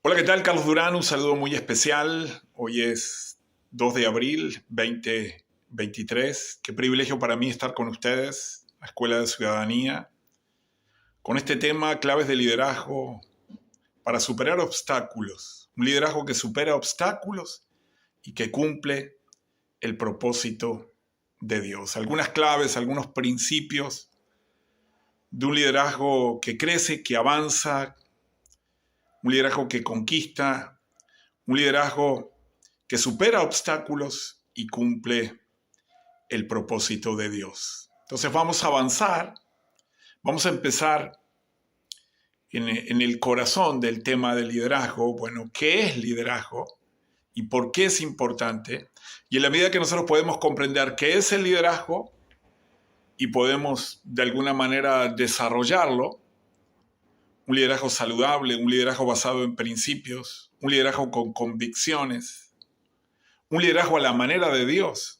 Hola, ¿qué tal? Carlos Durán, un saludo muy especial. Hoy es 2 de abril 2023. Qué privilegio para mí estar con ustedes, la Escuela de Ciudadanía, con este tema, claves de liderazgo para superar obstáculos. Un liderazgo que supera obstáculos y que cumple el propósito de Dios. Algunas claves, algunos principios de un liderazgo que crece, que avanza, un liderazgo que conquista, un liderazgo que supera obstáculos y cumple el propósito de Dios. Entonces vamos a avanzar, vamos a empezar en el corazón del tema del liderazgo. Bueno, ¿qué es liderazgo y por qué es importante? Y en la medida que nosotros podemos comprender qué es el liderazgo y podemos de alguna manera desarrollarlo, un liderazgo saludable, un liderazgo basado en principios, un liderazgo con convicciones, un liderazgo a la manera de Dios,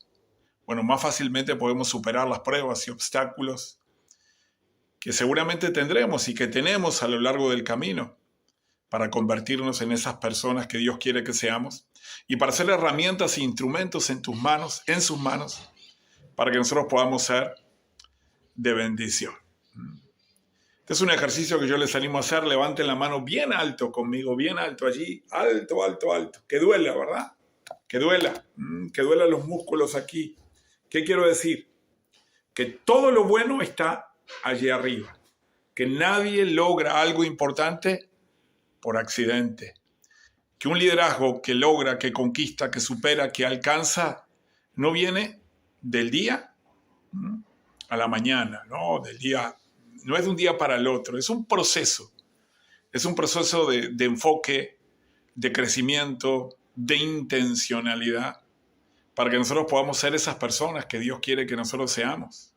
bueno, más fácilmente podemos superar las pruebas y obstáculos que seguramente tendremos y que tenemos a lo largo del camino para convertirnos en esas personas que Dios quiere que seamos y para ser herramientas e instrumentos en sus manos, para que nosotros podamos ser de bendición. Este es un ejercicio que yo les animo a hacer. Levanten la mano bien alto conmigo, bien alto allí, alto, alto, alto. Que duela, ¿verdad? Que duela los músculos aquí. ¿Qué quiero decir? Que todo lo bueno está allí arriba. Que nadie logra algo importante por accidente. Que un liderazgo que logra, que conquista, que supera, que alcanza, no viene del día a la mañana, ¿no? No es de un día para el otro, es un proceso. Es un proceso de enfoque, de crecimiento, de intencionalidad, para que nosotros podamos ser esas personas que Dios quiere que nosotros seamos.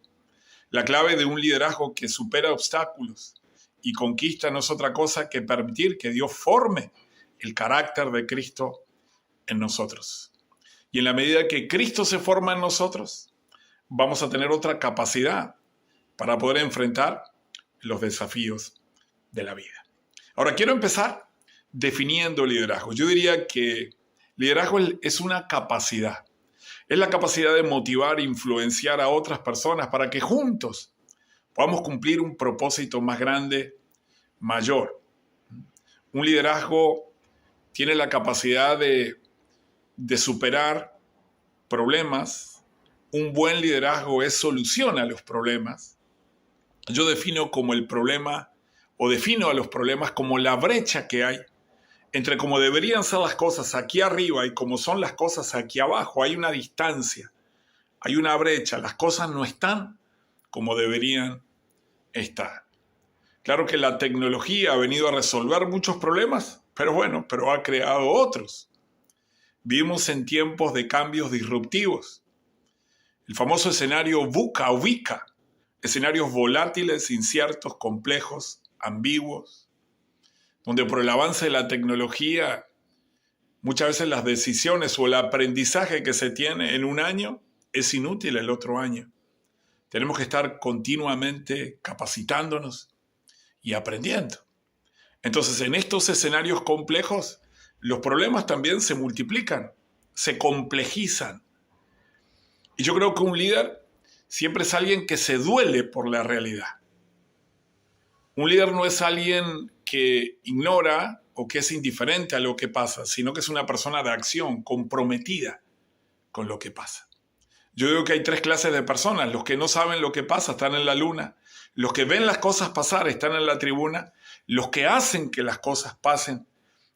La clave de un liderazgo que supera obstáculos y conquista no es otra cosa que permitir que Dios forme el carácter de Cristo en nosotros. Y en la medida que Cristo se forma en nosotros, vamos a tener otra capacidad para poder enfrentar los desafíos de la vida. Ahora, quiero empezar definiendo liderazgo. Yo diría que liderazgo es una capacidad. Es la capacidad de motivar e influenciar a otras personas para que juntos podamos cumplir un propósito más grande, mayor. Un liderazgo tiene la capacidad de superar problemas. Un buen liderazgo es solución a los problemas. Yo defino como el problema, o defino a los problemas como la brecha que hay entre cómo deberían ser las cosas aquí arriba y cómo son las cosas aquí abajo. Hay una distancia, hay una brecha, las cosas no están como deberían estar. Claro que la tecnología ha venido a resolver muchos problemas, pero ha creado otros. Vivimos en tiempos de cambios disruptivos. El famoso escenario VUCA o VICA, escenarios volátiles, inciertos, complejos, ambiguos, donde por el avance de la tecnología, muchas veces las decisiones o el aprendizaje que se tiene en un año es inútil el otro año. Tenemos que estar continuamente capacitándonos y aprendiendo. Entonces, en estos escenarios complejos, los problemas también se multiplican, se complejizan. Y yo creo que un líder siempre es alguien que se duele por la realidad. Un líder no es alguien que ignora o que es indiferente a lo que pasa, sino que es una persona de acción, comprometida con lo que pasa. Yo digo que hay 3 clases de personas: los que no saben lo que pasa están en la luna, los que ven las cosas pasar están en la tribuna, los que hacen que las cosas pasen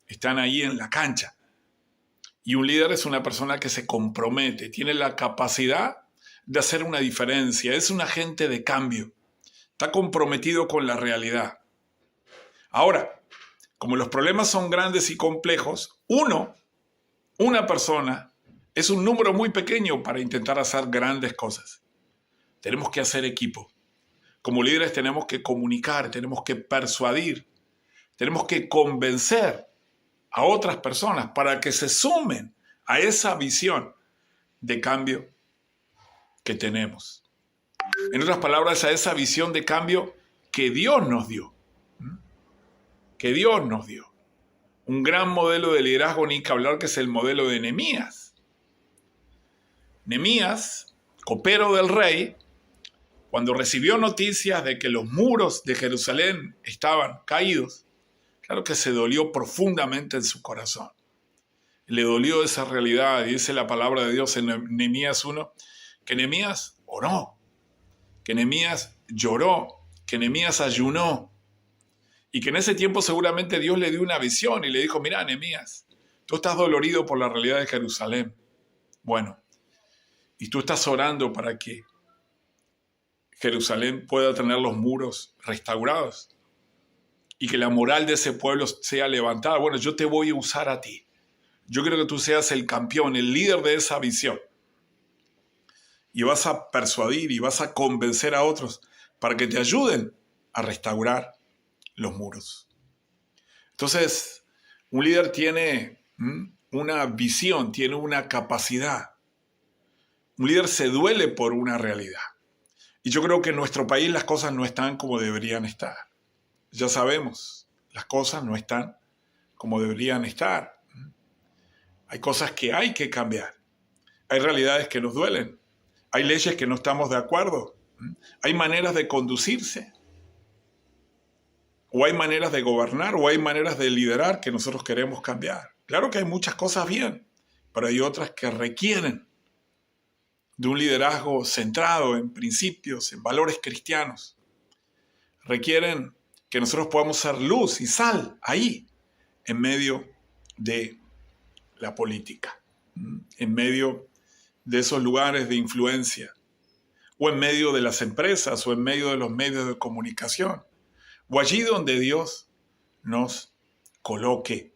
están ahí en la cancha. Y un líder es una persona que se compromete, tiene la capacidad de hacer una diferencia, es un agente de cambio, está comprometido con la realidad. Ahora, como los problemas son grandes y complejos, una persona, es un número muy pequeño para intentar hacer grandes cosas. Tenemos que hacer equipo. Como líderes tenemos que comunicar, tenemos que persuadir, tenemos que convencer a otras personas para que se sumen a esa visión de cambio que tenemos. En otras palabras, a esa visión de cambio que Dios nos dio. Que Dios nos dio. un gran modelo de liderazgo, ni que hablar, que es el modelo de Nehemías. Nehemías, copero del rey, cuando recibió noticias de que los muros de Jerusalén estaban caídos, claro que se dolió profundamente en su corazón. Le dolió esa realidad, y dice la palabra de Dios en Nehemías 1, que Nehemías oró, que Nehemías lloró, que Nehemías ayunó, y que en ese tiempo seguramente Dios le dio una visión y le dijo: mira, Nehemías, tú estás dolorido por la realidad de Jerusalén. Bueno, y tú estás orando para que Jerusalén pueda tener los muros restaurados y que la moral de ese pueblo sea levantada. Bueno, yo te voy a usar a ti. Yo quiero que tú seas el campeón, el líder de esa visión. Y vas a persuadir y vas a convencer a otros para que te ayuden a restaurar los muros. Entonces, un líder tiene una visión, tiene una capacidad. Un líder se duele por una realidad. Y yo creo que en nuestro país las cosas no están como deberían estar. Ya sabemos, las cosas no están como deberían estar. Hay cosas que hay que cambiar. Hay realidades que nos duelen. Hay leyes que no estamos de acuerdo. Hay maneras de conducirse. O hay maneras de gobernar, o hay maneras de liderar que nosotros queremos cambiar. Claro que hay muchas cosas bien, pero hay otras que requieren de un liderazgo centrado en principios, en valores cristianos. Requieren que nosotros podamos ser luz y sal ahí, en medio de la política, en medio de esos lugares de influencia, o en medio de las empresas, o en medio de los medios de comunicación, o allí donde Dios nos coloque.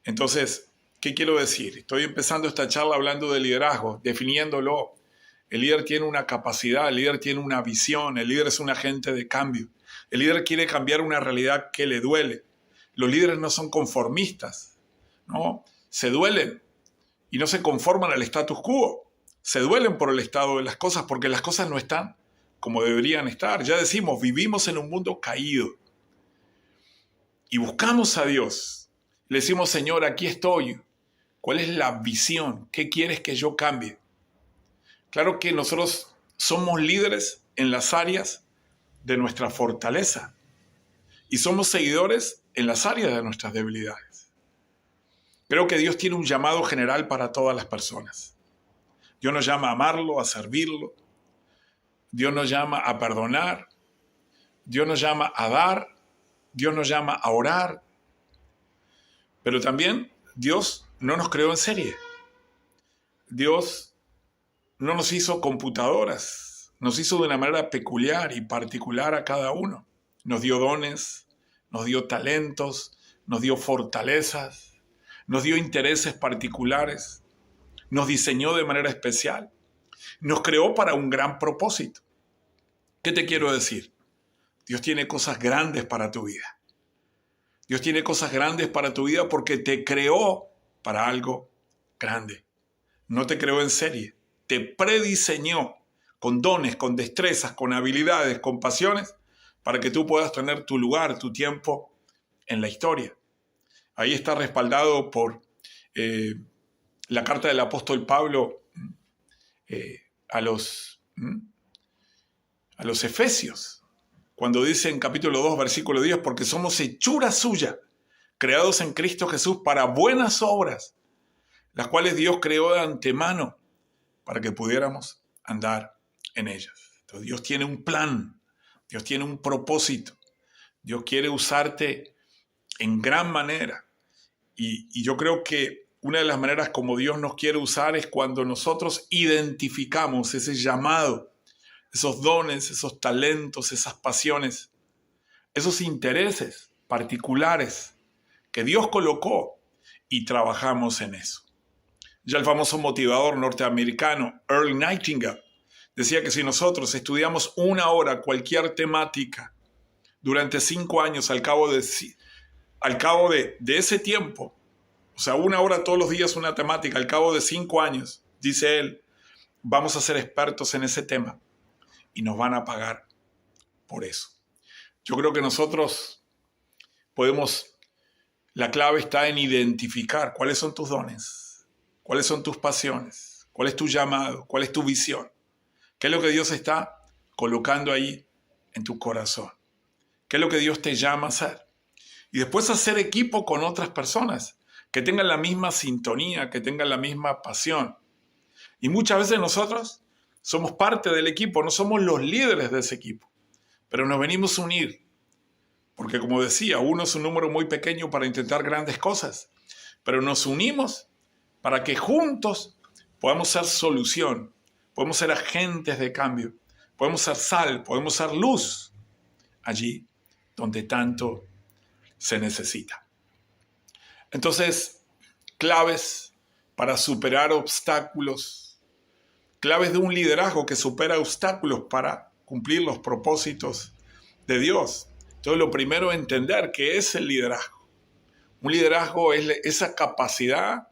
Entonces, ¿qué quiero decir? Estoy empezando esta charla hablando de liderazgo, definiéndolo. El líder tiene una capacidad, el líder tiene una visión, el líder es un agente de cambio. El líder quiere cambiar una realidad que le duele. Los líderes no son conformistas, ¿no? Se duelen y no se conforman al status quo. Se duelen por el estado de las cosas porque las cosas no están como deberían estar. Ya decimos, vivimos en un mundo caído y buscamos a Dios. Le decimos: Señor, aquí estoy. ¿Cuál es la visión? ¿Qué quieres que yo cambie? Claro que nosotros somos líderes en las áreas de nuestra fortaleza y somos seguidores en las áreas de nuestras debilidades. Creo que Dios tiene un llamado general para todas las personas. Dios nos llama a amarlo, a servirlo. Dios nos llama a perdonar. Dios nos llama a dar. Dios nos llama a orar. Pero también Dios no nos creó en serie. Dios no nos hizo computadoras. Nos hizo de una manera peculiar y particular a cada uno. Nos dio dones, nos dio talentos, nos dio fortalezas, nos dio intereses particulares, nos diseñó de manera especial, nos creó para un gran propósito. ¿Qué te quiero decir? Dios tiene cosas grandes para tu vida. Dios tiene cosas grandes para tu vida porque te creó para algo grande. No te creó en serie, te prediseñó con dones, con destrezas, con habilidades, con pasiones, para que tú puedas tener tu lugar, tu tiempo en la historia. Ahí está respaldado por la carta del apóstol Pablo a los Efesios, cuando dice en capítulo 2, versículo 10, porque somos hechura suya, creados en Cristo Jesús para buenas obras, las cuales Dios creó de antemano para que pudiéramos andar en ellas. Entonces Dios tiene un plan, Dios tiene un propósito, Dios quiere usarte en gran manera. Y yo creo que una de las maneras como Dios nos quiere usar es cuando nosotros identificamos ese llamado, esos dones, esos talentos, esas pasiones, esos intereses particulares que Dios colocó y trabajamos en eso. Ya el famoso motivador norteamericano Earl Nightingale decía que si nosotros estudiamos 1 hora cualquier temática durante 5 años, al cabo de ese tiempo, o sea, 1 hora todos los días una temática, al cabo de 5 años, dice él, vamos a ser expertos en ese tema y nos van a pagar por eso. Yo creo que nosotros podemos La clave está en identificar cuáles son tus dones, cuáles son tus pasiones, cuál es tu llamado, cuál es tu visión, qué es lo que Dios está colocando ahí en tu corazón, qué es lo que Dios te llama a hacer. Y después hacer equipo con otras personas que tengan la misma sintonía, que tengan la misma pasión. Y muchas veces nosotros somos parte del equipo, no somos los líderes de ese equipo, pero nos venimos a unir. Porque como decía, uno es un número muy pequeño para intentar grandes cosas, pero nos unimos para que juntos podamos ser solución, podemos ser agentes de cambio, podemos ser sal, podemos ser luz allí donde tanto se necesita. Entonces, claves para superar obstáculos, claves de un liderazgo que supera obstáculos para cumplir los propósitos de Dios. Entonces, lo primero es entender qué es el liderazgo. Un liderazgo es esa capacidad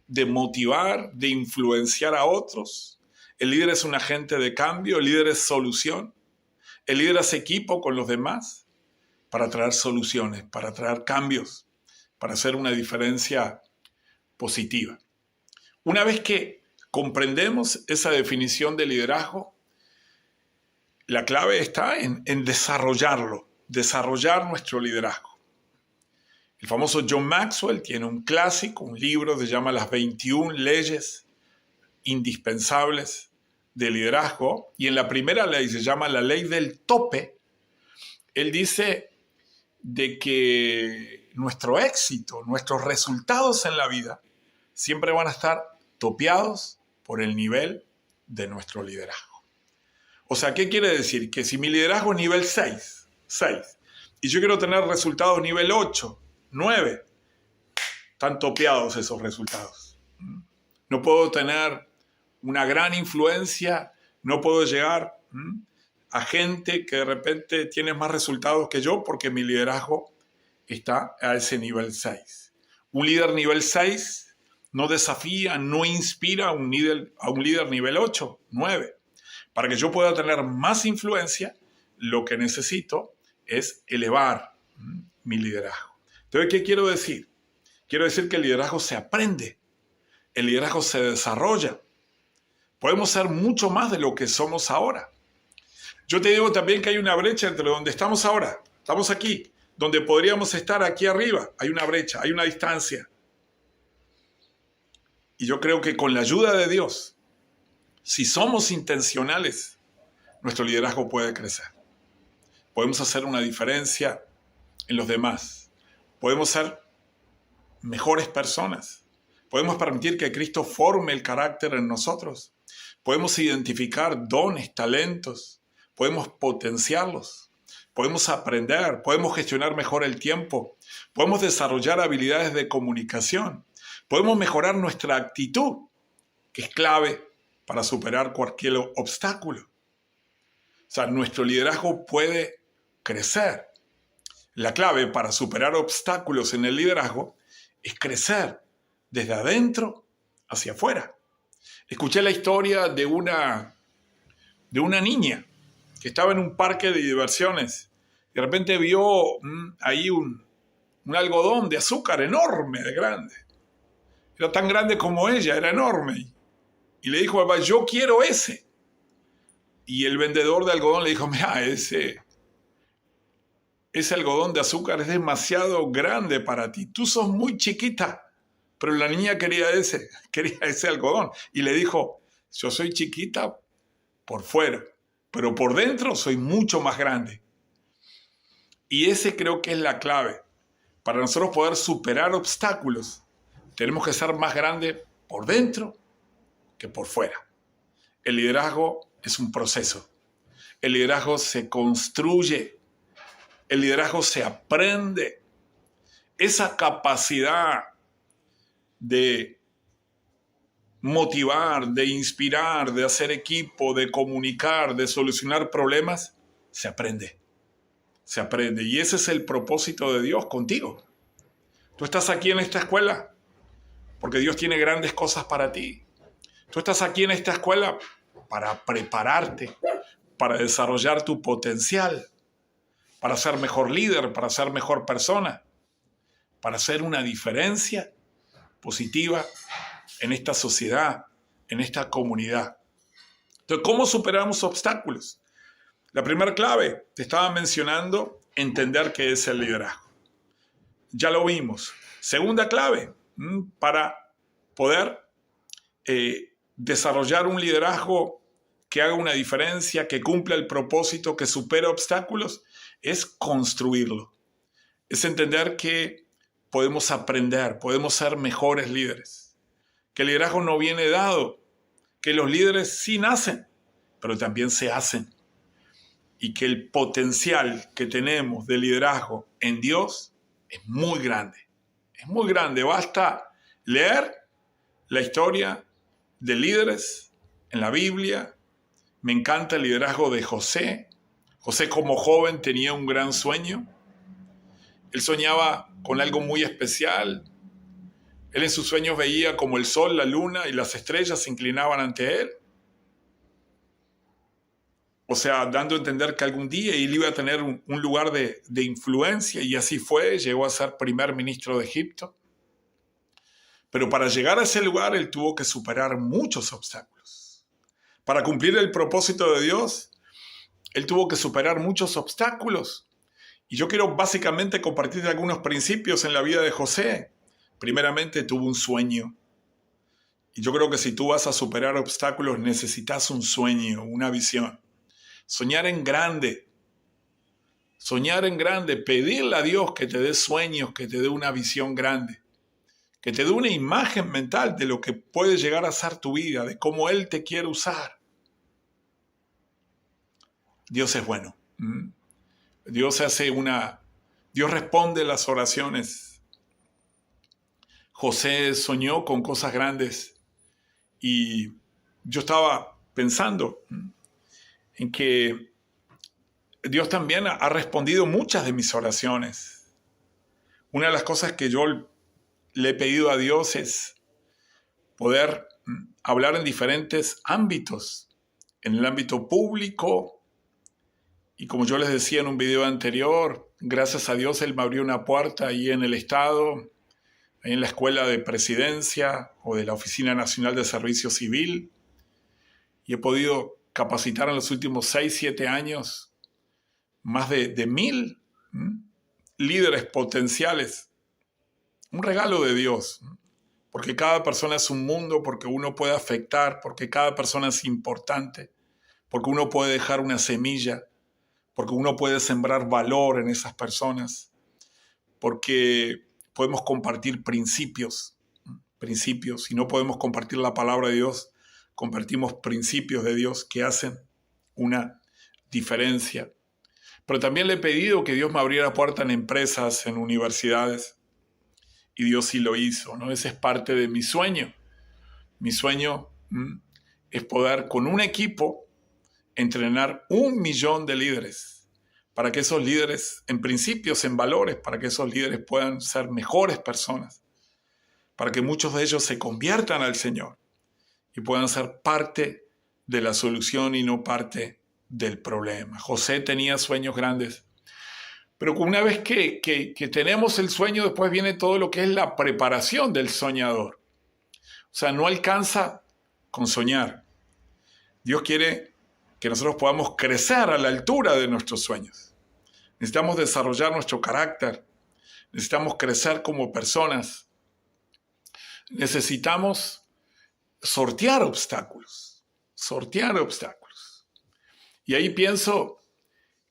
de motivar, de influenciar a otros. El líder es un agente de cambio, el líder es solución. El líder hace equipo con los demás para traer soluciones, para traer cambios, para hacer una diferencia positiva. Una vez que comprendemos esa definición de liderazgo, la clave está en desarrollarlo, desarrollar nuestro liderazgo. El famoso John Maxwell tiene un clásico, un libro que se llama Las 21 leyes indispensables de liderazgo, y en la primera ley, se llama la ley del tope. Él dice de que nuestro éxito, nuestros resultados en la vida siempre van a estar topeados por el nivel de nuestro liderazgo. O sea, ¿qué quiere decir? Que si mi liderazgo es nivel 6, y yo quiero tener resultados nivel 8, 9, están topeados esos resultados. No puedo tener una gran influencia, no puedo llegar a gente que de repente tiene más resultados que yo porque mi liderazgo está a ese nivel 6. Un líder nivel 6 no desafía, no inspira a un líder nivel 8, 9. Para que yo pueda tener más influencia, lo que necesito es elevar mi liderazgo. Entonces, ¿qué quiero decir? Quiero decir que el liderazgo se aprende, el liderazgo se desarrolla. Podemos ser mucho más de lo que somos ahora. Yo te digo también que hay una brecha entre donde estamos ahora, estamos aquí, donde podríamos estar aquí arriba. Hay una brecha, hay una distancia. Y yo creo que con la ayuda de Dios, si somos intencionales, nuestro liderazgo puede crecer. Podemos hacer una diferencia en los demás. Podemos ser mejores personas. Podemos permitir que Cristo forme el carácter en nosotros. Podemos identificar dones, talentos. Podemos potenciarlos. Podemos aprender. Podemos gestionar mejor el tiempo. Podemos desarrollar habilidades de comunicación. Podemos mejorar nuestra actitud, que es clave para superar cualquier obstáculo. O sea, nuestro liderazgo puede crecer. La clave para superar obstáculos en el liderazgo es crecer desde adentro hacia afuera. Escuché la historia de una niña que estaba en un parque de diversiones. De repente vio ahí un algodón de azúcar enorme, de grande. Era tan grande como ella, era enorme. Y le dijo, papá, yo quiero ese. Y el vendedor de algodón le dijo, mira, ese algodón de azúcar es demasiado grande para ti. Tú sos muy chiquita. Pero la niña quería ese algodón. Y le dijo, yo soy chiquita por fuera, pero por dentro soy mucho más grande. Y ese creo que es la clave. Para nosotros poder superar obstáculos, tenemos que ser más grandes por dentro que por fuera. El liderazgo es un proceso. El liderazgo se construye. El liderazgo se aprende. Esa capacidad de motivar, de inspirar, de hacer equipo, de comunicar, de solucionar problemas, se aprende. Se aprende. Y ese es el propósito de Dios contigo. Tú estás aquí en esta escuela porque Dios tiene grandes cosas para ti. Tú estás aquí en esta escuela para prepararte, para desarrollar tu potencial, para ser mejor líder, para ser mejor persona. para hacer una diferencia positiva en esta sociedad, en esta comunidad. Entonces, ¿cómo superamos obstáculos? La primera clave, te estaba mencionando, entender qué es el liderazgo. Ya lo vimos. Segunda clave, para poder desarrollar un liderazgo que haga una diferencia, que cumpla el propósito, que supere obstáculos, es construirlo. Es entender que podemos aprender, podemos ser mejores líderes. Que el liderazgo no viene dado, que los líderes sí nacen, pero también se hacen. Y que el potencial que tenemos de liderazgo en Dios es muy grande. Es muy grande. Basta leer la historia de líderes en la Biblia. Me encanta el liderazgo de José. José como joven tenía un gran sueño. Él soñaba con algo muy especial. Él en sus sueños veía como el sol, la luna y las estrellas se inclinaban ante él. O sea, dando a entender que algún día él iba a tener un lugar de influencia, y así fue. Llegó a ser primer ministro de Egipto. Pero para llegar a ese lugar, él tuvo que superar muchos obstáculos. Para cumplir el propósito de Dios, él tuvo que superar muchos obstáculos. Y yo quiero básicamente compartir algunos principios en la vida de José. Primeramente, tuvo un sueño. Y yo creo que si tú vas a superar obstáculos, necesitas un sueño, una visión. Soñar en grande. Soñar en grande. Pedirle a Dios que te dé sueños, que te dé una visión grande. Que te dé una imagen mental de lo que puede llegar a ser tu vida, de cómo Él te quiere usar. Dios es bueno. Dios responde las oraciones. José soñó con cosas grandes y yo estaba pensando en que Dios también ha respondido muchas de mis oraciones. Una de las cosas que yo le he pedido a Dios es poder hablar en diferentes ámbitos, en el ámbito público. Y como yo les decía en un video anterior, gracias a Dios Él me abrió una puerta ahí en el Estado, ahí en la Escuela de Presidencia o de la Oficina Nacional de Servicio Civil. Y he podido capacitar en los últimos 6, 7 años más de 1000 líderes potenciales. Un regalo de Dios, porque cada persona es un mundo, porque uno puede afectar, porque cada persona es importante, porque uno puede dejar una semilla, porque uno puede sembrar valor en esas personas, porque podemos compartir principios, y no podemos compartir la palabra de Dios, compartimos principios de Dios que hacen una diferencia. Pero también le he pedido que Dios me abriera puertas en empresas, en universidades, y Dios sí lo hizo, ¿no? Ese es parte de mi sueño. Mi sueño es poder con un equipo entrenar 1 millón de líderes, para que esos líderes, en principios, en valores, para que esos líderes puedan ser mejores personas, para que muchos de ellos se conviertan al Señor y puedan ser parte de la solución y no parte del problema. José tenía sueños grandes, pero una vez que tenemos el sueño, después viene todo lo que es la preparación del soñador. O sea, no alcanza con soñar. Dios quiere que nosotros podamos crecer a la altura de nuestros sueños. Necesitamos desarrollar nuestro carácter. Necesitamos crecer como personas. Necesitamos sortear obstáculos. Y ahí pienso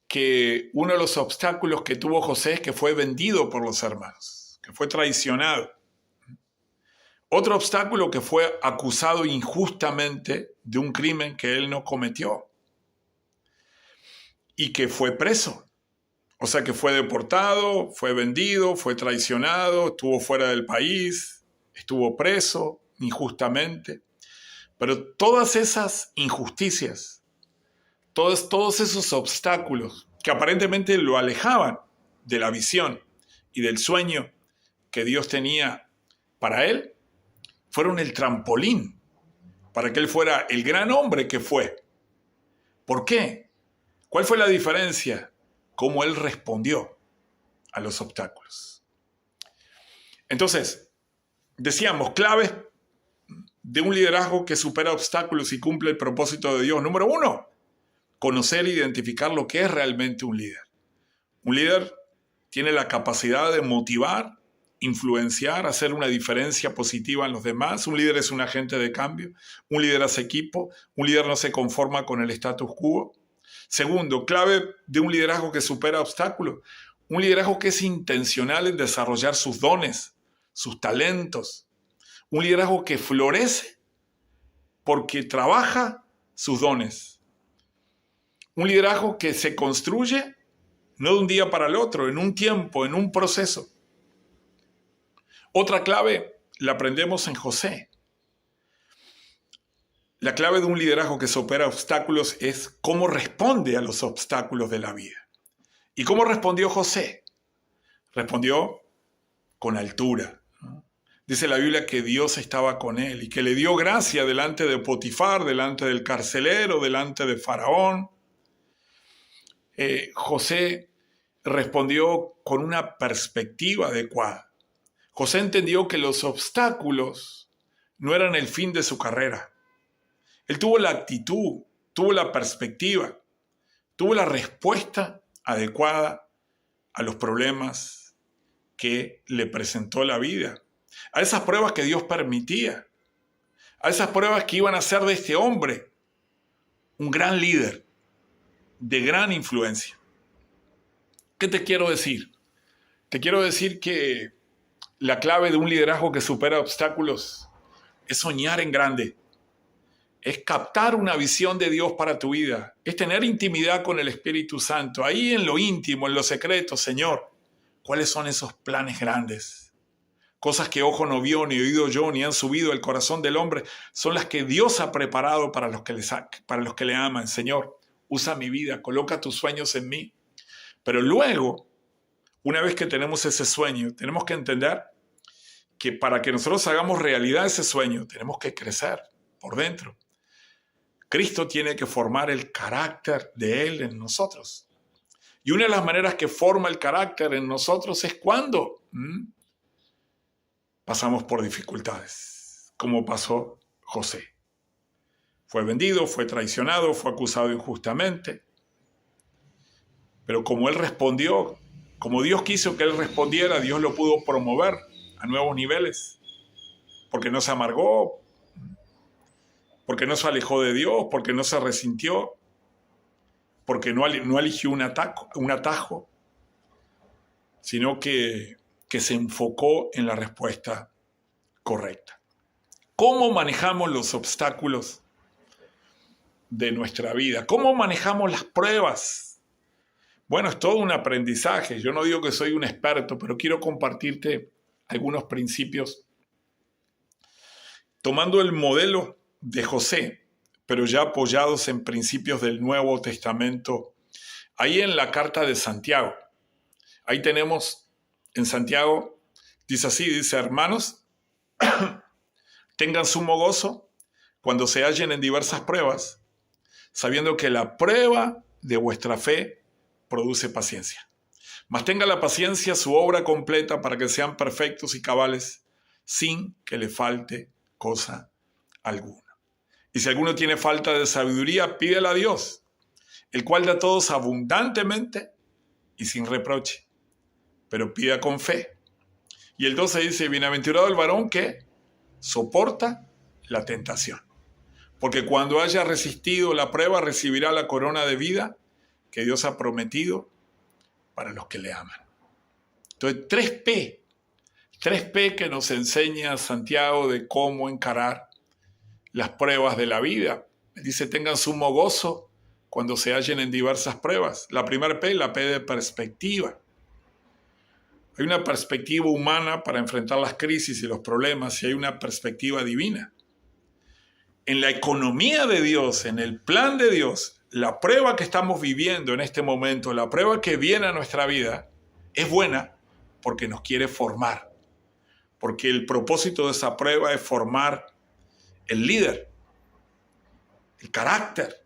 que uno de los obstáculos que tuvo José es que fue vendido por los hermanos, que fue traicionado. Otro obstáculo, que fue acusado injustamente de un crimen que él no cometió y que fue preso. O sea, que fue deportado, fue vendido, fue traicionado, estuvo fuera del país, estuvo preso injustamente. Pero todas esas injusticias, todos esos obstáculos que aparentemente lo alejaban de la visión y del sueño que Dios tenía para él, fueron el trampolín para que él fuera el gran hombre que fue. ¿Por qué? ¿Cuál fue la diferencia? Cómo él respondió a los obstáculos. Entonces, decíamos, claves de un liderazgo que supera obstáculos y cumple el propósito de Dios. Número 1, conocer e identificar lo que es realmente un líder. Un líder tiene la capacidad de motivar, influenciar, hacer una diferencia positiva en los demás. Un líder es un agente de cambio. Un líder hace equipo. Un líder no se conforma con el status quo. Segundo, clave de un liderazgo que supera obstáculos. Un liderazgo que es intencional en desarrollar sus dones, sus talentos. Un liderazgo que florece porque trabaja sus dones. Un liderazgo que se construye no de un día para el otro, en un tiempo, en un proceso. Otra clave la aprendemos en José. La clave de un liderazgo que supera obstáculos es cómo responde a los obstáculos de la vida. ¿Y cómo respondió José? Respondió con altura. Dice la Biblia que Dios estaba con él y que le dio gracia delante de Potifar, delante del carcelero, delante de Faraón. José respondió con una perspectiva adecuada. José entendió que los obstáculos no eran el fin de su carrera. Él tuvo la actitud, tuvo la perspectiva, tuvo la respuesta adecuada a los problemas que le presentó la vida, a esas pruebas que Dios permitía, a esas pruebas que iban a hacer de este hombre un gran líder, de gran influencia. ¿Qué te quiero decir? Te quiero decir que la clave de un liderazgo que supera obstáculos es soñar en grande, es captar una visión de Dios para tu vida, es tener intimidad con el Espíritu Santo, ahí en lo íntimo, en lo secreto. Señor, ¿cuáles son esos planes grandes? Cosas que ojo no vio, ni oído yo, ni han subido al corazón del hombre, son las que Dios ha preparado para los que le aman. Señor, usa mi vida, coloca tus sueños en mí. Pero luego, una vez que tenemos ese sueño, tenemos que entender que para que nosotros hagamos realidad ese sueño, tenemos que crecer por dentro. Cristo tiene que formar el carácter de Él en nosotros. Y una de las maneras que forma el carácter en nosotros es cuando pasamos por dificultades, como pasó José. Fue vendido, fue traicionado, fue acusado injustamente. Pero como él respondió, como Dios quiso que él respondiera, Dios lo pudo promover a nuevos niveles. Porque no se amargó, porque no se alejó de Dios, porque no se resintió, porque no eligió un atajo, sino que se enfocó en la respuesta correcta. ¿Cómo manejamos los obstáculos de nuestra vida? ¿Cómo manejamos las pruebas? Bueno, es todo un aprendizaje. Yo no digo que soy un experto, pero quiero compartirte algunos principios tomando el modelo de José, pero ya apoyados en principios del Nuevo Testamento. Ahí en la carta de Santiago, ahí tenemos en Santiago, dice así, dice: hermanos, tengan sumo gozo cuando se hallen en diversas pruebas, sabiendo que la prueba de vuestra fe produce paciencia. Mas tenga la paciencia su obra completa para que sean perfectos y cabales, sin que le falte cosa alguna. Y si alguno tiene falta de sabiduría, pídela a Dios, el cual da a todos abundantemente y sin reproche, pero pida con fe. Y el 12 dice: bienaventurado el varón que soporta la tentación, porque cuando haya resistido la prueba recibirá la corona de vida que Dios ha prometido para los que le aman. Entonces, 3P que nos enseña Santiago de cómo encarar las pruebas de la vida. Dice: tengan sumo gozo cuando se hallen en diversas pruebas. La primera P, la P de perspectiva. Hay una perspectiva humana para enfrentar las crisis y los problemas, y hay una perspectiva divina. En la economía de Dios, en el plan de Dios, la prueba que estamos viviendo en este momento, la prueba que viene a nuestra vida, es buena porque nos quiere formar. Porque el propósito de esa prueba es formar el líder, el carácter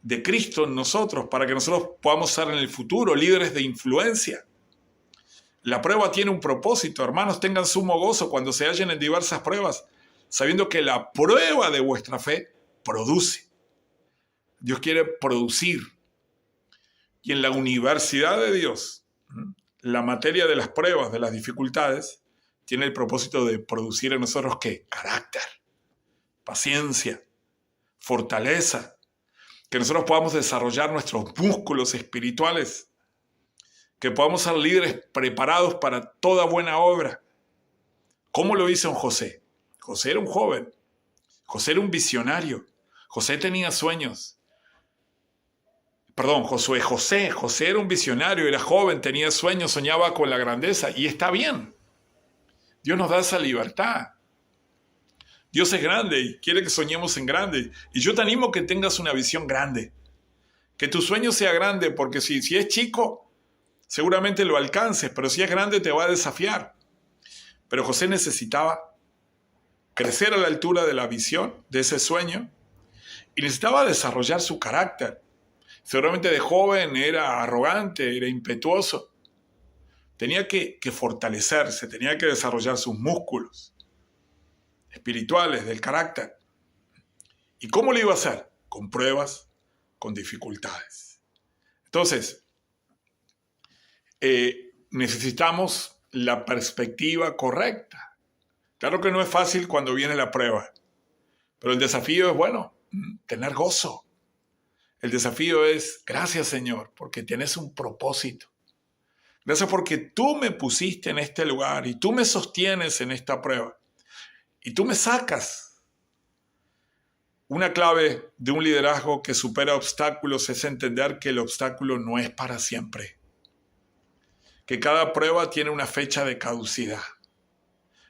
de Cristo en nosotros, para que nosotros podamos ser en el futuro líderes de influencia. La prueba tiene un propósito. Hermanos, tengan sumo gozo cuando se hallen en diversas pruebas, sabiendo que la prueba de vuestra fe produce. Dios quiere producir. Y en la universidad de Dios, la materia de las pruebas, de las dificultades, tiene el propósito de producir en nosotros ¿qué? Carácter, paciencia, fortaleza, que nosotros podamos desarrollar nuestros músculos espirituales, que podamos ser líderes preparados para toda buena obra. ¿Cómo lo hizo José? José era un joven, José era un visionario, José tenía sueños. Perdón, José era un visionario, era joven, tenía sueños, soñaba con la grandeza y está bien. Dios nos da esa libertad. Dios es grande y quiere que soñemos en grande. Y yo te animo a que tengas una visión grande. Que tu sueño sea grande, porque si es chico, seguramente lo alcances, pero si es grande te va a desafiar. Pero José necesitaba crecer a la altura de la visión, de ese sueño, y necesitaba desarrollar su carácter. Seguramente de joven era arrogante, era impetuoso. Tenía que fortalecerse, tenía que desarrollar sus músculos espirituales, del carácter. ¿Y cómo lo iba a hacer? Con pruebas, con dificultades. Entonces, necesitamos la perspectiva correcta. Claro que no es fácil cuando viene la prueba, pero el desafío es, bueno, tener gozo. El desafío es, gracias Señor, porque tienes un propósito. Gracias porque tú me pusiste en este lugar y tú me sostienes en esta prueba. Y tú me sacas. Una clave de un liderazgo que supera obstáculos es entender que el obstáculo no es para siempre. Que cada prueba tiene una fecha de caducidad.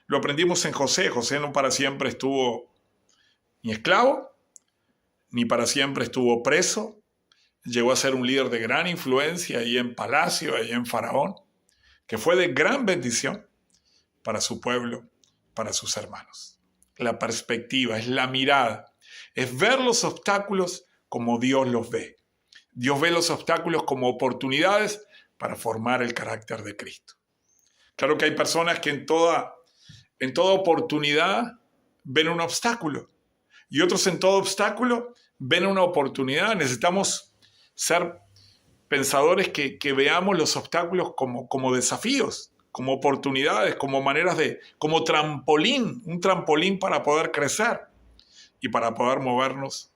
Lo aprendimos en José. José no para siempre estuvo ni esclavo, ni para siempre estuvo preso. Llegó a ser un líder de gran influencia ahí en Palacio, ahí en Faraón, que fue de gran bendición para su pueblo, para sus hermanos. La perspectiva es la mirada, es ver los obstáculos como Dios los ve. Dios ve los obstáculos como oportunidades para formar el carácter de Cristo. Claro que hay personas que en toda oportunidad ven un obstáculo y otros en todo obstáculo ven una oportunidad. Necesitamos ser pensadores que veamos los obstáculos como desafíos, como oportunidades, como maneras como trampolín, un trampolín para poder crecer y para poder movernos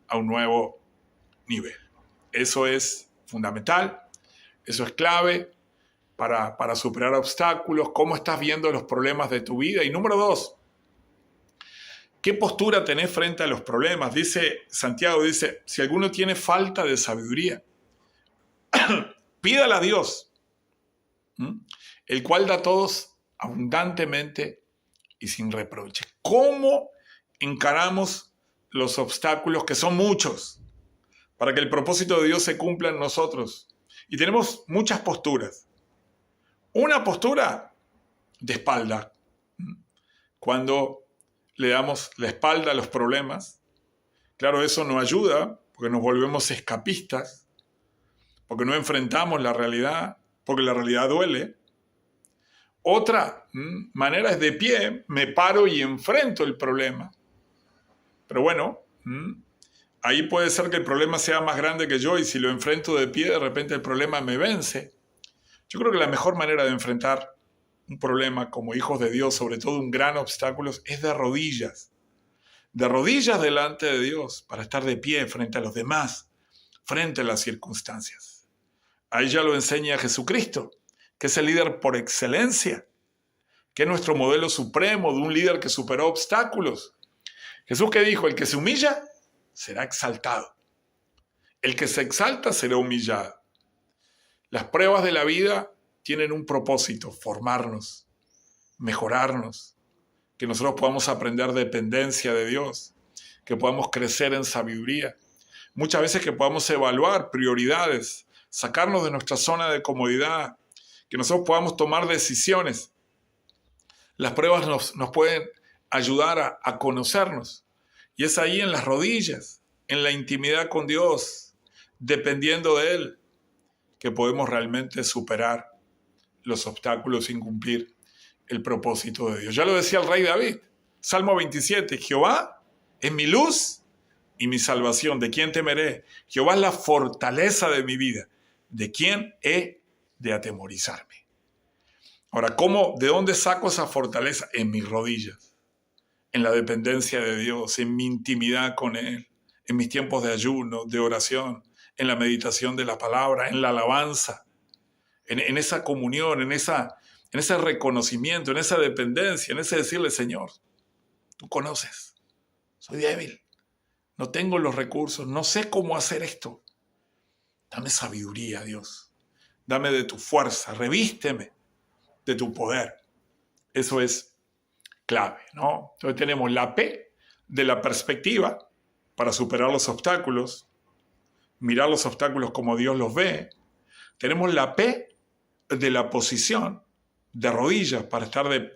a un nuevo nivel. Eso es fundamental, eso es clave para superar obstáculos, cómo estás viendo los problemas de tu vida. Y número 2, ¿qué postura tenés frente a los problemas? Santiago dice, si alguno tiene falta de sabiduría, pídala a Dios, el cual da a todos abundantemente y sin reproche. ¿Cómo encaramos los obstáculos, que son muchos, para que el propósito de Dios se cumpla en nosotros? Y tenemos muchas posturas. Una postura de espalda, cuando le damos la espalda a los problemas. Claro, eso no ayuda, porque nos volvemos escapistas, porque no enfrentamos la realidad, porque la realidad duele. Otra manera es de pie, me paro y enfrento el problema. Pero bueno, ahí puede ser que el problema sea más grande que yo y si lo enfrento de pie, de repente el problema me vence. Yo creo que la mejor manera de enfrentar un problema como hijos de Dios, sobre todo un gran obstáculo, es de rodillas delante de Dios, para estar de pie frente a los demás, frente a las circunstancias. Ahí ya lo enseña Jesucristo, que es el líder por excelencia, que es nuestro modelo supremo de un líder que superó obstáculos. Jesús que dijo, el que se humilla será exaltado. El que se exalta será humillado. Las pruebas de la vida tienen un propósito, formarnos, mejorarnos, que nosotros podamos aprender dependencia de Dios, que podamos crecer en sabiduría. Muchas veces que podamos evaluar prioridades, sacarnos de nuestra zona de comodidad, que nosotros podamos tomar decisiones. Las pruebas nos pueden ayudar a conocernos. Y es ahí en las rodillas, en la intimidad con Dios, dependiendo de Él, que podemos realmente superar los obstáculos sin cumplir el propósito de Dios. Ya lo decía el rey David, Salmo 27, Jehová es mi luz y mi salvación. ¿De quién temeré? Jehová es la fortaleza de mi vida. ¿De quién he de atemorizarme? Ahora, ¿de dónde saco esa fortaleza? En mis rodillas, en la dependencia de Dios, en mi intimidad con Él, en mis tiempos de ayuno, de oración, en la meditación de la palabra, en la alabanza, en esa comunión, en ese reconocimiento, en esa dependencia, en ese decirle, Señor, tú conoces, soy débil, no tengo los recursos, no sé cómo hacer esto. Dame sabiduría, Dios. Dame de tu fuerza, revísteme de tu poder. Eso es clave, ¿no? Entonces tenemos la P de la perspectiva para superar los obstáculos, mirar los obstáculos como Dios los ve. Tenemos la P de la posición de rodillas para estar de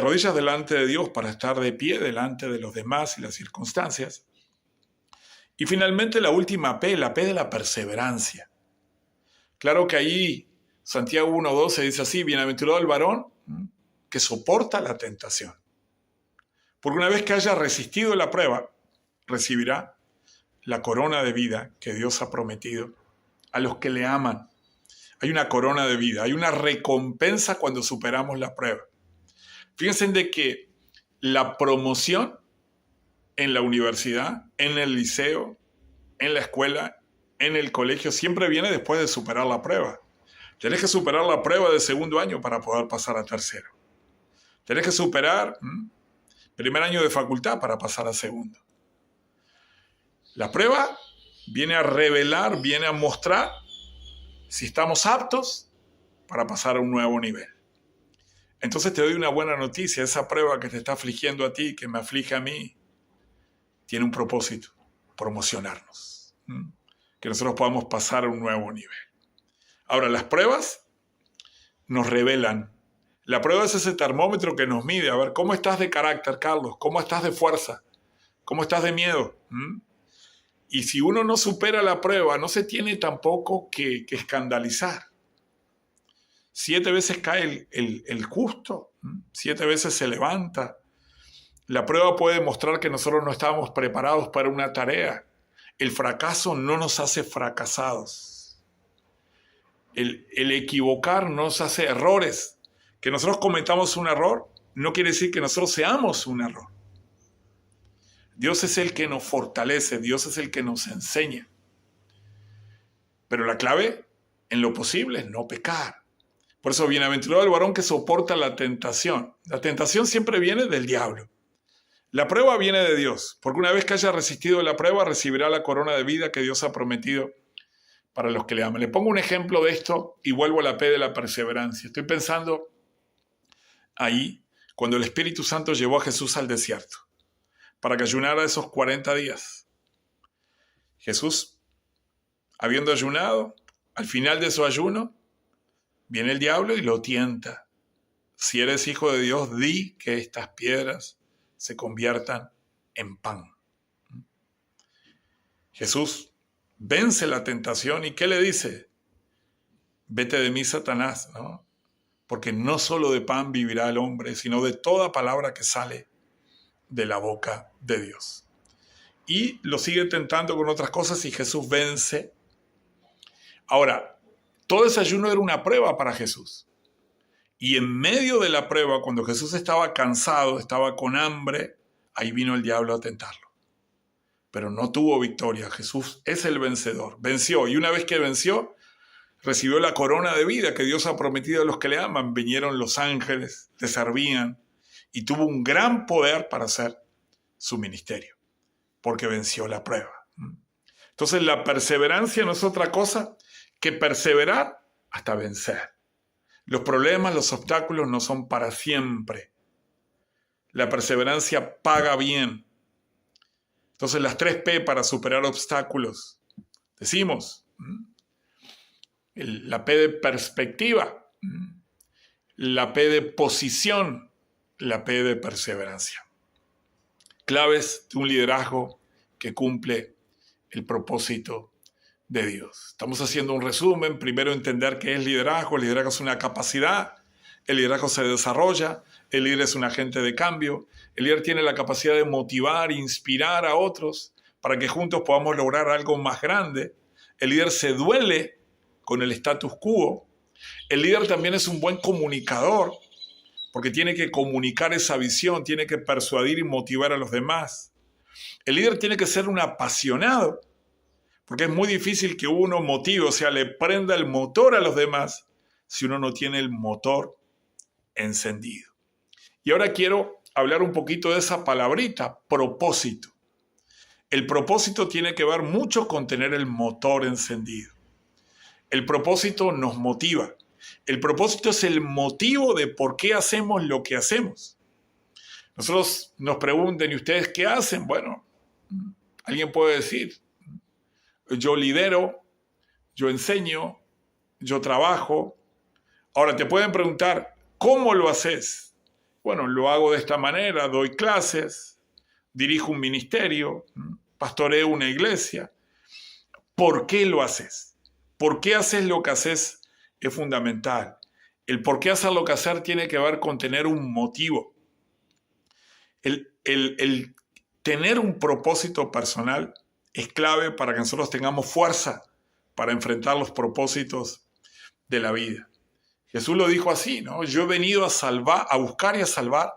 rodillas delante de Dios, para estar de pie delante de los demás y las circunstancias. Y finalmente la última P, la P de la perseverancia. Claro que ahí Santiago 1:12 dice así, bienaventurado el varón que soporta la tentación. Porque una vez que haya resistido la prueba, recibirá la corona de vida que Dios ha prometido a los que le aman. Hay una corona de vida, hay una recompensa cuando superamos la prueba. Fíjense de que la promoción en la universidad, en el liceo, en la escuela, en el colegio, siempre viene después de superar la prueba. Tenés que superar la prueba de segundo año para poder pasar a tercero. Tenés que superar primer año de facultad para pasar a segundo. La prueba viene a revelar, viene a mostrar si estamos aptos para pasar a un nuevo nivel. Entonces te doy una buena noticia, esa prueba que te está afligiendo a ti, que me aflige a mí, tiene un propósito, promocionarnos, que nosotros podamos pasar a un nuevo nivel. Ahora, las pruebas nos revelan. La prueba es ese termómetro que nos mide, a ver, ¿cómo estás de carácter, Carlos? ¿Cómo estás de fuerza? ¿Cómo estás de miedo? Y si uno no supera la prueba, no se tiene tampoco que escandalizar. 7 veces cae el justo, 7 veces se levanta. La prueba puede mostrar que nosotros no estábamos preparados para una tarea. El fracaso no nos hace fracasados. El equivocar nos hace errores. Que nosotros cometamos un error no quiere decir que nosotros seamos un error. Dios es el que nos fortalece, Dios es el que nos enseña. Pero la clave, en lo posible, es no pecar. Por eso, bienaventurado el varón que soporta la tentación. La tentación siempre viene del diablo. La prueba viene de Dios, porque una vez que haya resistido la prueba, recibirá la corona de vida que Dios ha prometido para los que le aman. Le pongo un ejemplo de esto y vuelvo a la P de la perseverancia. Estoy pensando ahí, cuando el Espíritu Santo llevó a Jesús al desierto, para que ayunara esos 40 días. Jesús, habiendo ayunado, al final de su ayuno, viene el diablo y lo tienta. Si eres hijo de Dios, di que estas piedras se conviertan en pan. Jesús vence la tentación y ¿qué le dice? Vete de mí, Satanás, ¿no? Porque no solo de pan vivirá el hombre, sino de toda palabra que sale de la boca de Dios. Y lo sigue tentando con otras cosas y Jesús vence. Ahora, todo ese ayuno era una prueba para Jesús. Y en medio de la prueba, cuando Jesús estaba cansado, estaba con hambre, ahí vino el diablo a tentarlo. Pero no tuvo victoria. Jesús es el vencedor. Venció. Y una vez que venció, recibió la corona de vida que Dios ha prometido a los que le aman. Vinieron los ángeles, le servían. Y tuvo un gran poder para hacer su ministerio. Porque venció la prueba. Entonces la perseverancia no es otra cosa que perseverar hasta vencer. Los problemas, los obstáculos no son para siempre. La perseverancia paga bien. Entonces las 3 P para superar obstáculos. Decimos, la P de perspectiva, la P de posición, la P de perseverancia. Claves de un liderazgo que cumple el propósito de Dios. Estamos haciendo un resumen. Primero, entender qué es liderazgo. El liderazgo es una capacidad. El liderazgo se desarrolla. El líder es un agente de cambio. El líder tiene la capacidad de motivar, inspirar a otros para que juntos podamos lograr algo más grande. El líder se duele con el status quo. El líder también es un buen comunicador porque tiene que comunicar esa visión, tiene que persuadir y motivar a los demás. El líder tiene que ser un apasionado, porque es muy difícil que uno motive, o sea, le prenda el motor a los demás si uno no tiene el motor encendido. Y ahora quiero hablar un poquito de esa palabrita, propósito. El propósito tiene que ver mucho con tener el motor encendido. El propósito nos motiva. El propósito es el motivo de por qué hacemos lo que hacemos. Nosotros nos preguntan, ¿y ustedes qué hacen? Bueno, alguien puede decir, yo lidero, yo enseño, yo trabajo. Ahora te pueden preguntar, ¿cómo lo haces? Bueno, lo hago de esta manera, doy clases, dirijo un ministerio, pastoreo una iglesia. ¿Por qué lo haces? ¿Por qué haces lo que haces? Es fundamental. El por qué hacer lo que hacer tiene que ver con tener un motivo. El tener un propósito personal es clave para que nosotros tengamos fuerza para enfrentar los propósitos de la vida. Jesús lo dijo así, ¿no? Yo he venido a buscar y a salvar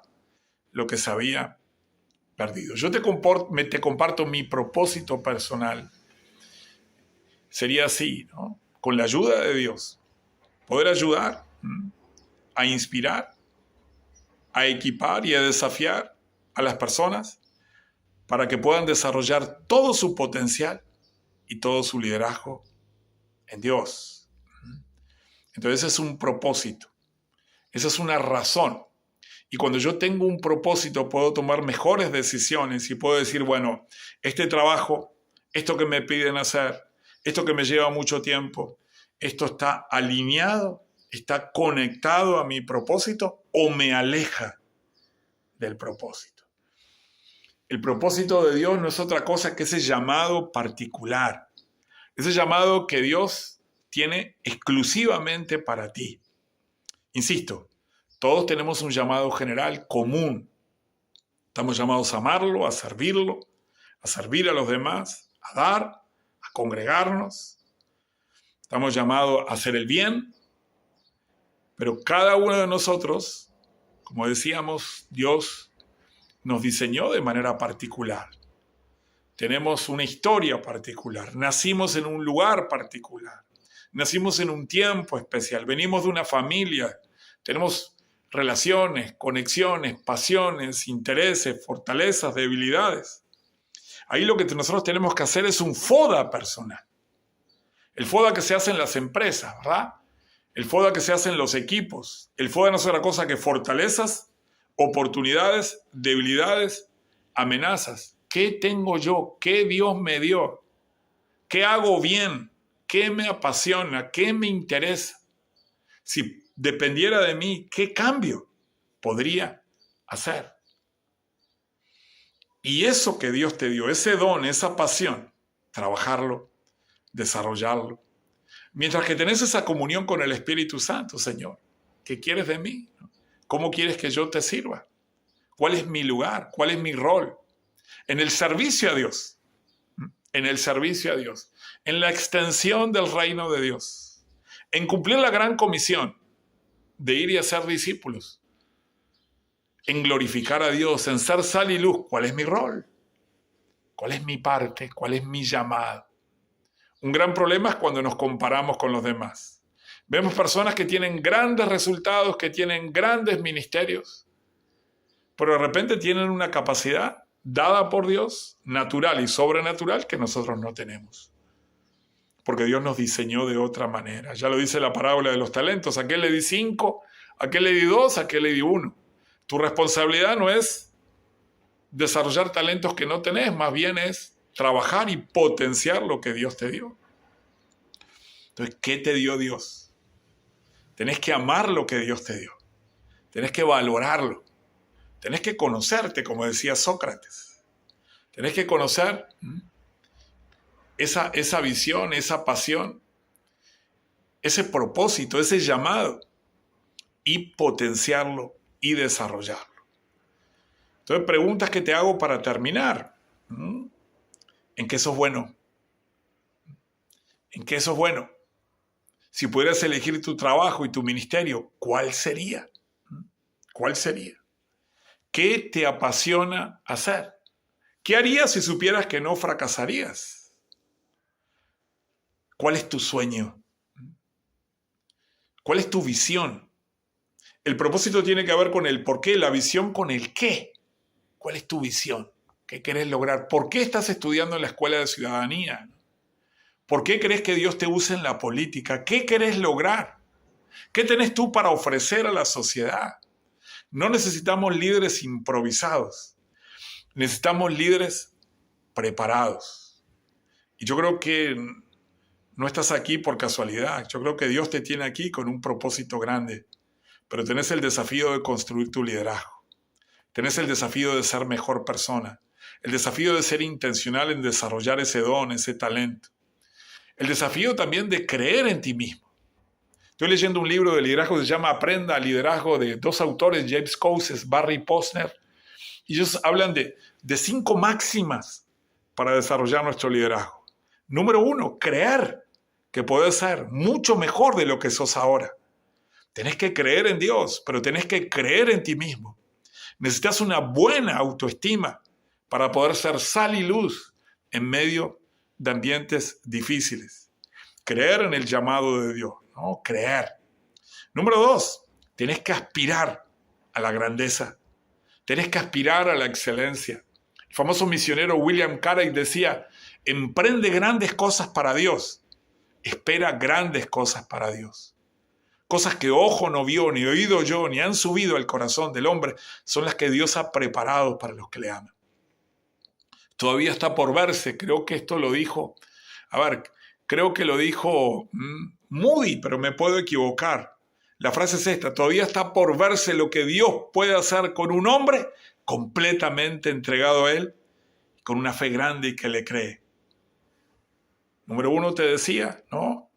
lo que se había perdido. Yo te comparto mi propósito personal. Sería así, ¿no? Con la ayuda de Dios, poder ayudar, a inspirar, a equipar y a desafiar a las personas para que puedan desarrollar todo su potencial y todo su liderazgo en Dios. Entonces ese es un propósito, esa es una razón. Y cuando yo tengo un propósito puedo tomar mejores decisiones y puedo decir, bueno, este trabajo, esto que me piden hacer, esto que me lleva mucho tiempo, esto está alineado, está conectado a mi propósito o me aleja del propósito. El propósito de Dios no es otra cosa que ese llamado particular, ese llamado que Dios tiene exclusivamente para ti. Insisto, todos tenemos un llamado general común. Estamos llamados a amarlo, a servirlo, a servir a los demás, a dar, a congregarnos. Estamos llamados a hacer el bien, pero cada uno de nosotros, como decíamos, Dios nos diseñó de manera particular. Tenemos una historia particular, nacimos en un lugar particular, nacimos en un tiempo especial, venimos de una familia, tenemos relaciones, conexiones, pasiones, intereses, fortalezas, debilidades. Ahí lo que nosotros tenemos que hacer es un FODA personal. El FODA que se hace en las empresas, ¿verdad? El FODA que se hace en los equipos. El FODA no es otra cosa que fortalezas, oportunidades, debilidades, amenazas. ¿Qué tengo yo? ¿Qué Dios me dio? ¿Qué hago bien? ¿Qué me apasiona? ¿Qué me interesa? Si dependiera de mí, ¿qué cambio podría hacer? Y eso que Dios te dio, ese don, esa pasión, trabajarlo, desarrollarlo. Mientras que tenés esa comunión con el Espíritu Santo, Señor, ¿qué quieres de mí? ¿Cómo quieres que yo te sirva? ¿Cuál es mi lugar? ¿Cuál es mi rol? En el servicio a Dios, en el servicio a Dios, en la extensión del reino de Dios, en cumplir la gran comisión de ir y hacer discípulos, en glorificar a Dios, en ser sal y luz. ¿Cuál es mi rol? ¿Cuál es mi parte? ¿Cuál es mi llamado? Un gran problema es cuando nos comparamos con los demás. Vemos personas que tienen grandes resultados, que tienen grandes ministerios, pero de repente tienen una capacidad dada por Dios, natural y sobrenatural, que nosotros no tenemos. Porque Dios nos diseñó de otra manera. Ya lo dice la parábola de los talentos. A aquel le di 5, a aquel le di 2, a aquel le di 1. Tu responsabilidad no es desarrollar talentos que no tenés, más bien es trabajar y potenciar lo que Dios te dio. Entonces, ¿qué te dio Dios? Tenés que amar lo que Dios te dio. Tenés que valorarlo. Tenés que conocerte, como decía Sócrates. Tenés que conocer esa visión, esa pasión, ese propósito, ese llamado, y potenciarlo y desarrollarlo. Entonces, preguntas que te hago para terminar. ¿En qué sos bueno? ¿En qué sos bueno? Si pudieras elegir tu trabajo y tu ministerio, ¿cuál sería? ¿Cuál sería? ¿Qué te apasiona hacer? ¿Qué harías si supieras que no fracasarías? ¿Cuál es tu sueño? ¿Cuál es tu visión? El propósito tiene que ver con el por qué, la visión con el qué. ¿Cuál es tu visión? ¿Qué querés lograr? ¿Por qué estás estudiando en la Escuela de Ciudadanía? ¿Por qué crees que Dios te use en la política? ¿Qué querés lograr? ¿Qué tenés tú para ofrecer a la sociedad? No necesitamos líderes improvisados. Necesitamos líderes preparados. Y yo creo que no estás aquí por casualidad. Yo creo que Dios te tiene aquí con un propósito grande. Pero tenés el desafío de construir tu liderazgo. Tenés el desafío de ser mejor persona. El desafío de ser intencional en desarrollar ese don, ese talento. El desafío también de creer en ti mismo. Estoy leyendo un libro de liderazgo que se llama Aprenda a Liderazgo, de dos autores, James Coases, Barry Posner. Y ellos hablan de 5 máximas para desarrollar nuestro liderazgo. Número 1, creer que podés ser mucho mejor de lo que sos ahora. Tenés que creer en Dios, pero tenés que creer en ti mismo. Necesitas una buena autoestima para poder ser sal y luz en medio de ambientes difíciles. Creer en el llamado de Dios, ¿no? Creer. Número 2, tenés que aspirar a la grandeza. Tenés que aspirar a la excelencia. El famoso misionero William Carey decía, emprende grandes cosas para Dios. Espera grandes cosas para Dios. Cosas que ojo no vio, ni oído yo, ni han subido al corazón del hombre, son las que Dios ha preparado para los que le aman. Todavía está por verse, creo que esto lo dijo, creo que lo dijo Moody, pero me puedo equivocar. La frase es esta, todavía está por verse lo que Dios puede hacer con un hombre completamente entregado a Él, con una fe grande y que le cree. Número 1 te decía, ¿no?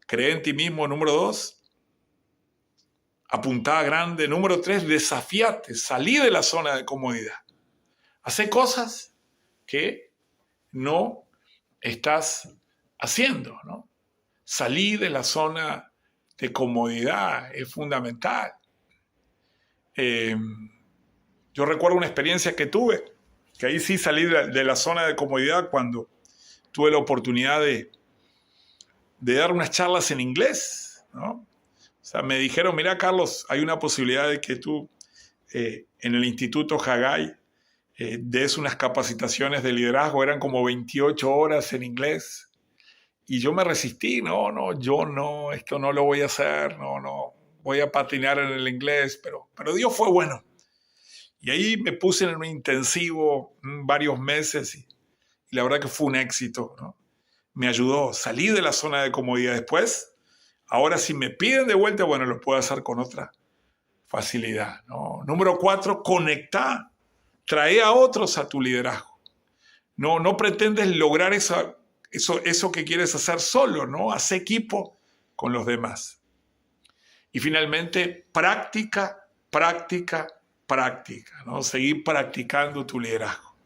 Cree en ti mismo. Número 2, apuntá grande. Número 3, desafíate, salí de la zona de comodidad. Hacé cosas que no estás haciendo, ¿no? Salí de la zona de comodidad, es fundamental. Yo recuerdo una experiencia que tuve, que ahí sí salí de la zona de comodidad cuando tuve la oportunidad de dar unas charlas en inglés, ¿no? O sea, me dijeron, mira Carlos, hay una posibilidad de que tú en el Instituto Haggai des unas capacitaciones de liderazgo, eran como 28 horas en inglés. Y yo me resistí, yo no, esto no lo voy a hacer, no, voy a patinar en el inglés, pero Dios fue bueno. Y ahí me puse en un intensivo varios meses y la verdad que fue un éxito, ¿no? Me ayudó, salí de la zona de comodidad después. Ahora si me piden de vuelta, bueno, lo puedo hacer con otra facilidad, ¿no? Número 4, conectá, trae a otros a tu liderazgo. No pretendes lograr eso que quieres hacer solo, ¿no? Haz equipo con los demás. Y finalmente, práctica, ¿no? Seguir practicando tu liderazgo.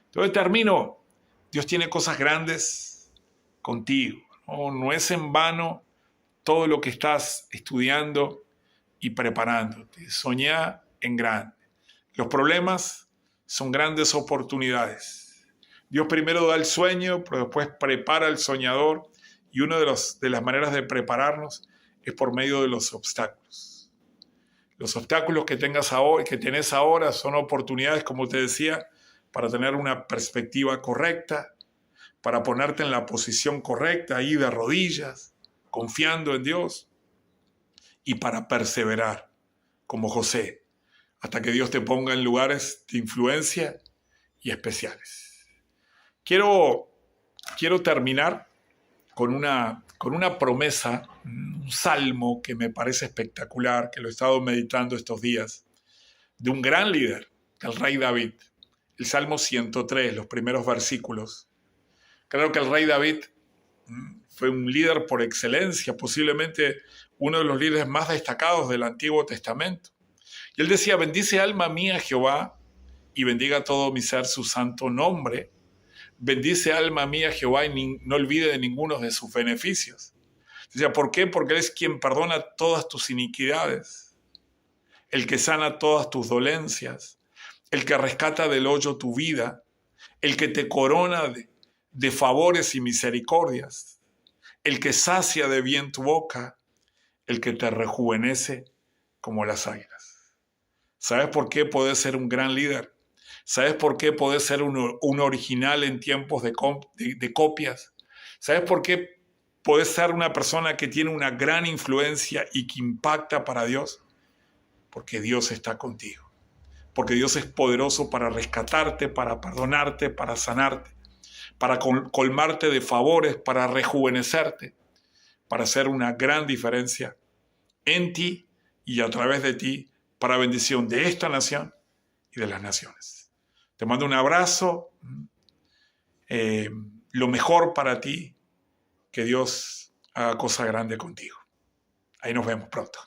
Entonces termino. Dios tiene cosas grandes contigo, ¿no? No es en vano todo lo que estás estudiando y preparándote. Soñá en grande. Los problemas son grandes oportunidades. Dios primero da el sueño, pero después prepara al soñador, y una de las maneras de prepararnos es por medio de los obstáculos. Los obstáculos que tenés ahora son oportunidades, como te decía, para tener una perspectiva correcta, para ponerte en la posición correcta, ahí de rodillas, confiando en Dios, y para perseverar, como José, hasta que Dios te ponga en lugares de influencia y especiales. Quiero terminar con una promesa, un salmo que me parece espectacular, que lo he estado meditando estos días, de un gran líder, el rey David. El Salmo 103, los primeros versículos. Creo que el rey David fue un líder por excelencia, posiblemente uno de los líderes más destacados del Antiguo Testamento. Y él decía, bendice alma mía Jehová, y bendiga todo mi ser su santo nombre. Bendice alma mía Jehová y no olvide de ninguno de sus beneficios. Decía, ¿por qué? Porque Él es quien perdona todas tus iniquidades, el que sana todas tus dolencias, el que rescata del hoyo tu vida, el que te corona de favores y misericordias, el que sacia de bien tu boca, el que te rejuvenece como las águilas. ¿Sabes por qué podés ser un gran líder? ¿Sabes por qué podés ser un original en tiempos de copias? ¿Sabes por qué podés ser una persona que tiene una gran influencia y que impacta para Dios? Porque Dios está contigo. Porque Dios es poderoso para rescatarte, para perdonarte, para sanarte, para colmarte de favores, para rejuvenecerte, para hacer una gran diferencia en ti y a través de ti para bendición de esta nación y de las naciones. Te mando un abrazo, lo mejor para ti, que Dios haga cosa grande contigo. Ahí nos vemos pronto.